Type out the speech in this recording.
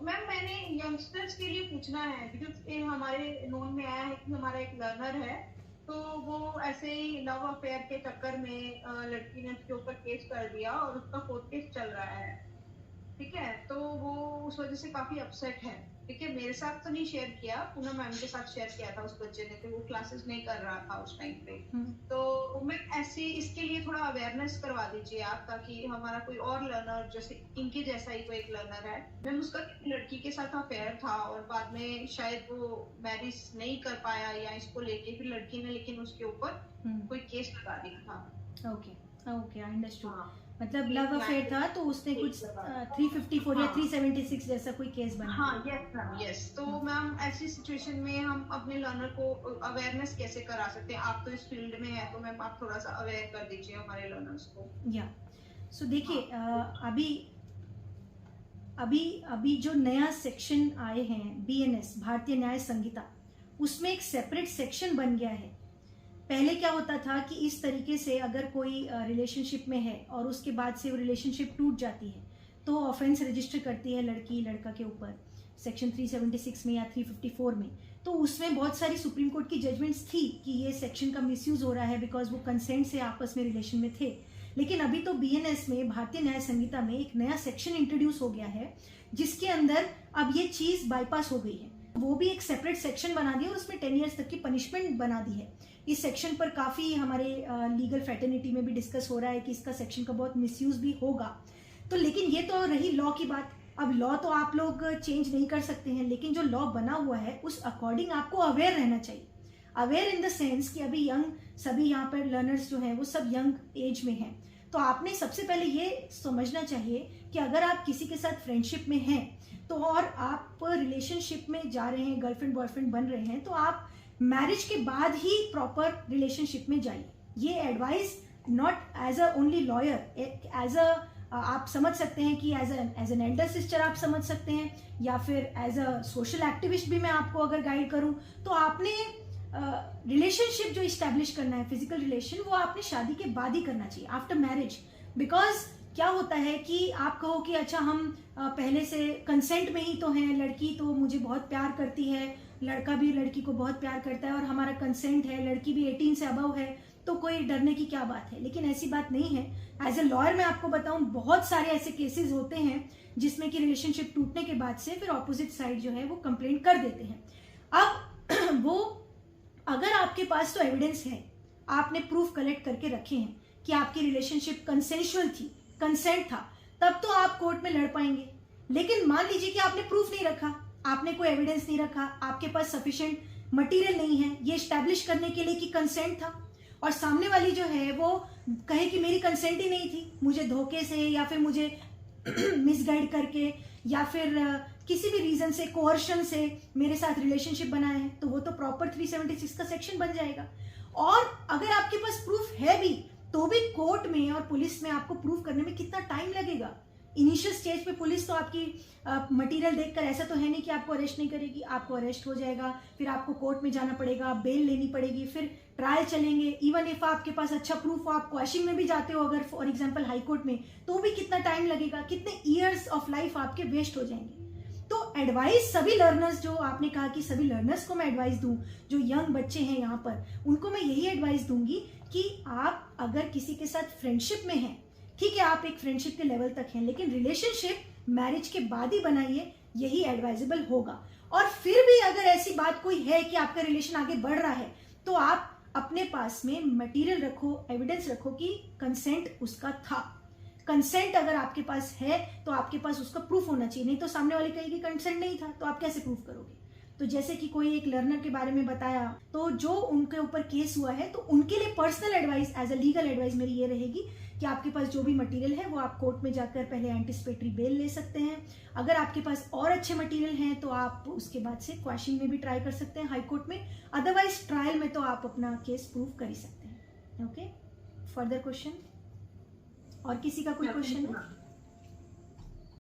Ma'am मैंने youngsters के लिए पूछना है, बिकॉज हमारे नोन में आया है कि हमारा एक लर्नर है, तो वो ऐसे ही लव अफेयर के चक्कर में लड़की ने उसके ऊपर केस कर दिया और उसका कोर्ट केस चल रहा है। ठीक है, तो वो उस वजह से काफी अपसेट है। ठीक है, मेरे साथ तो नहीं शेयर किया, पूनम मैम के साथ शेयर किया था उस बच्चे ने, तो वो क्लासेस नहीं कर रहा था उस टाइम पे। तो मैं ऐसे इसके लिए थोड़ा अवेयरनेस करवा दीजिए आप, ताकि हमारा कोई और लर्नर, जैसे इनके जैसा ही कोई एक लर्नर है, मैम उसका लड़की के साथ अफेयर था और बाद में शायद वो मैरिज नहीं कर पाया या इसको लेके फिर लड़की ने लेकिन उसके ऊपर कोई केस लगा दिया था। Okay okay, I understood. हाँ, मतलब लव अफेयर था तो उसने कुछ 354 या 376 जैसा कोई केस बना। हाँ, यस मैम, यस। तो मैम ऐसी सिचुएशन में हम अपने लर्नर को अवेयरनेस कैसे करा सकते हैं? आप तो इस फील्ड में है, तो मैम आप थोड़ा सा अवेयर कर दीजिए हमारे लर्नर्स को। या सो देखिए, अभी अभी अभी जो नया सेक्शन आए हैं बीएनएस, भारतीय न्याय संहिता, उसमें एक सेपरेट सेक्शन बन गया है। पहले क्या होता था कि इस तरीके से अगर कोई रिलेशनशिप में है और उसके बाद से वो रिलेशनशिप टूट जाती है तो ऑफेंस रजिस्टर करती है लड़की लड़का के ऊपर सेक्शन 376 में या 354 में। तो उसमें बहुत सारी सुप्रीम कोर्ट की जजमेंट्स थी कि ये सेक्शन का मिसयूज हो रहा है बिकॉज वो कंसेंट से आपस में रिलेशन में थे। लेकिन अभी तो बीएनएस में, भारतीय न्याय संहिता में, एक नया सेक्शन इंट्रोड्यूस हो गया है जिसके अंदर अब ये चीज बाईपास हो गई है। वो भी एक सेपरेट सेक्शन बना दिया और उसमें 10 ईयर्स तक की पनिशमेंट बना दी है। इस सेक्शन पर काफी हमारे लीगल फ्रेटर्निटी में भी डिस्कस हो रहा है कि इसका सेक्शन का बहुत मिसयूज भी होगा। तो लेकिन ये तो रही लॉ की बात। अब लॉ तो आप लोग चेंज नहीं कर सकते हैं, लेकिन जो लॉ बना हुआ है उस अकॉर्डिंग आपको अवेयर रहना चाहिए। अवेयर इन द सेंस कि अभी यंग सभी यहाँ पर लर्नर्स जो हैं वो सब यंग एज में हैं। तो आपने सबसे पहले ये समझना चाहिए कि अगर आप किसी के साथ फ्रेंडशिप में हैं तो और आप रिलेशनशिप में जा रहे हैं, गर्लफ्रेंड बॉयफ्रेंड बन रहे हैं, तो आप मैरिज के बाद ही प्रॉपर रिलेशनशिप में जाइए। ये advice not as a only lawyer, as a आप समझ सकते हैं कि एज एन एल्डर सिस्टर आप समझ सकते हैं, या फिर एज अ सोशल एक्टिविस्ट भी मैं आपको अगर गाइड करूं तो आपने रिलेशनशिप जो इस्टेब्लिश करना है, फिजिकल रिलेशन, वो आपने शादी के बाद ही करना चाहिए, आफ्टर मैरिज। बिकॉज क्या होता है कि आप कहो कि अच्छा हम पहले से कंसेंट में ही तो हैं, लड़की तो मुझे बहुत प्यार करती है, लड़का भी लड़की को बहुत प्यार करता है और हमारा कंसेंट है, लड़की भी 18 से अबव है, तो कोई डरने की क्या बात है। लेकिन ऐसी बात नहीं है। एज ए लॉयर मैं आपको बताऊं, बहुत सारे ऐसे केसेस होते हैं जिसमें कि रिलेशनशिप टूटने के बाद से फिर ऑपोजिट साइड जो है वो कंप्लेंट कर देते हैं। अब वो अगर आपके पास तो एविडेंस है, आपने प्रूफ कलेक्ट करके रखे हैं कि आपकी रिलेशनशिप कंसेंशुअल थी, कंसेंट था, तब तो आप कोर्ट में लड़ पाएंगे। लेकिन मान लीजिए कि आपने प्रूफ नहीं रखा, आपने कोई एविडेंस नहीं रखा, आपके पास सफिशिएंट मटेरियल नहीं है ये एस्टैब्लिश करने के लिए कि कंसेंट था, और सामने वाली जो है वो कहे कि मेरी कंसेंट ही नहीं थी, मुझे धोखे से या फिर मुझे मिसगाइड करके या फिर किसी भी रीजन से, कोअर्शन से मेरे साथ रिलेशनशिप बनाया है, तो वो तो प्रॉपर 376 का सेक्शन बन जाएगा। और अगर आपके पास प्रूफ है भी तो भी कोर्ट में और पुलिस में आपको प्रूफ करने में कितना टाइम लगेगा। इनिशियल स्टेज पे पुलिस तो आपकी मटेरियल देखकर ऐसा तो है नहीं कि आपको अरेस्ट नहीं करेगी, आपको अरेस्ट हो जाएगा, फिर आपको कोर्ट में जाना पड़ेगा, बेल लेनी पड़ेगी, फिर ट्रायल चलेंगे। इवन इफ आपके पास अच्छा प्रूफ हो, आप क्वेश्चन में भी जाते हो अगर फॉर एग्जांपल हाई कोर्ट में, तो भी कितना टाइम लगेगा, कितने ईयर्स ऑफ लाइफ आपके वेस्ट हो जाएंगे। तो एडवाइस सभी लर्नर्स, जो आपने कहा कि सभी लर्नर्स को मैं एडवाइस दूं, जो यंग बच्चे हैं यहाँ पर, उनको मैं यही एडवाइस दूंगी कि आप अगर किसी के साथ फ्रेंडशिप में हैं, ठीक है आप एक फ्रेंडशिप के लेवल तक हैं, लेकिन रिलेशनशिप मैरिज के बाद ही बनाइए, यही एडवाइजेबल होगा। और फिर भी अगर ऐसी बात कोई है कि आपका रिलेशन आगे बढ़ रहा है, तो आप अपने पास में मटेरियल रखो, एविडेंस रखो कि कंसेंट उसका था। कंसेंट अगर आपके पास है तो आपके पास उसका प्रूफ होना चाहिए, नहीं तो सामने वाले कहेगी कंसेंट नहीं था, तो आप कैसे प्रूफ करोगे। तो जैसे कि कोई एक लर्नर के बारे में बताया, तो जो उनके ऊपर केस हुआ है, तो उनके लिए personal advice, as a legal advice मेरी ये रहेगी कि आपके पास जो भी मटेरियल है वो आप कोर्ट में जाकर पहले एंटिसिपेटरी बेल ले सकते हैं। अगर आपके पास और अच्छे मटेरियल हैं तो आप उसके बाद से क्वेश्चन में भी ट्राई कर सकते हैं हाई कोर्ट में, अदरवाइज ट्रायल में तो आप अपना केस प्रूव कर ही सकते हैं। ओके, फर्दर क्वेश्चन और किसी का कोई क्वेश्चन है?